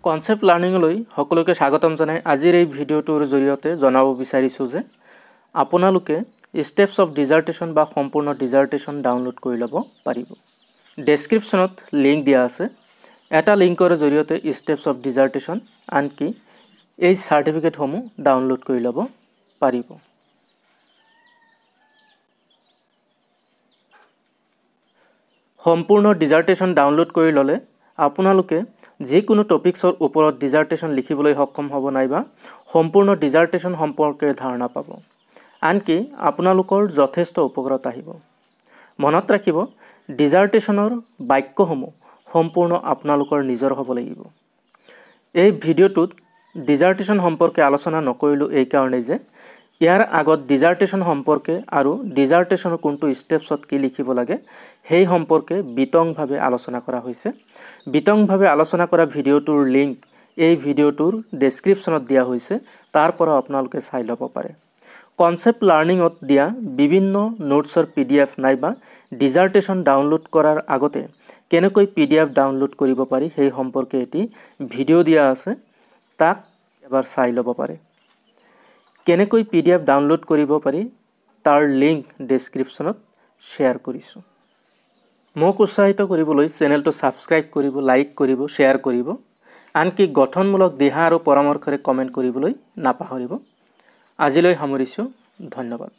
Concept লাৰ্ণিঙলৈ সকলোকে স্বাগতম জনাই আজিৰ এই ভিডিঅ'টোৰ জৰিয়তে জনাব বিচাৰিছোঁ যে আপোনালোকে ষ্টেপছ অফ ডিজাৰ্টেশ্যন বা সম্পূৰ্ণ ডিজাৰ্টেশ্যন ডাউনলোড কৰি ল'ব পাৰিব। ডেছক্ৰিপশ্যনত লিংক দিয়া আছে। এটা লিংকৰ জৰিয়তে ষ্টেপছ অফ ডিজাৰ্টেশ্যন আনকি এই চাৰ্টিফিকেটসমূহ ডাউনলোড কৰি ল'ব পাৰিব। সম্পূৰ্ণ ডিজাৰ্টেশ্যন ডাউনলোড কৰি ল'লে আপোনালোকে যিকোনো টপিক্সৰ ওপৰত ডিজাৰ্টেশ্যন লিখিবলৈ সক্ষম হ'ব নাইবা সম্পূৰ্ণ ডিজাৰ্টেশ্যন সম্পৰ্কে ধাৰণা পাব। আনকি আপোনালোকৰ যথেষ্ট উপকাৰত আহিব। মনত ৰাখিব ডিজাৰ্টেশ্যনৰ বাক্যসমূহ সম্পূৰ্ণ আপোনালোকৰ নিজৰ হ'ব লাগিব। এই ভিডিঅ'টোত ডিজাৰ্টেশ্যন সম্পৰ্কে আলোচনা নকৰিলোঁ এই কাৰণেই যে ইয়াৰ আগত ডিজাৰ্টেশ্যন সম্পৰ্কে আৰু ডিজাৰ্টেশ্যনৰ কোনটো ষ্টেপছত কি লিখিব লাগে সেই সম্পৰ্কে বিতংভাৱে আলোচনা কৰা হৈছে। বিতংভাৱে আলোচনা কৰা ভিডিঅ'টোৰ লিংক এই ভিডিঅ'টোৰ ডেছক্ৰিপশ্যনত দিয়া হৈছে, তাৰ পৰা আপোনালোকে চাই ল'ব পাৰে। কনচেপ্ট লাৰ্ণিঙত দিয়া বিভিন্ন নোটছৰ PDF নাইবা ডিজাৰ্টেশ্যন ডাউনলোড কৰাৰ আগতে কেনেকৈ PDF ডাউনলোড কৰিব পাৰি সেই সম্পৰ্কে এটি ভিডিঅ' দিয়া আছে, তাক এবাৰ চাই ল'ব পাৰে। কেনেকৈ PDF ডাউনলোড কৰিব পাৰি তাৰ লিংক ডেছক্ৰিপশ্যনত শ্বেয়াৰ কৰিছোঁ। মোক উৎসাহিত কৰিবলৈ চেনেলটো ছাবস্ক্ৰাইব কৰিব, লাইক কৰিব, শ্বেয়াৰ কৰিব। আনকি গঠনমূলক দিহা আৰু পৰামৰ্শৰে কমেণ্ট কৰিবলৈ নাপাহৰিব। আজিলৈ সামৰিছোঁ। ধন্যবাদ।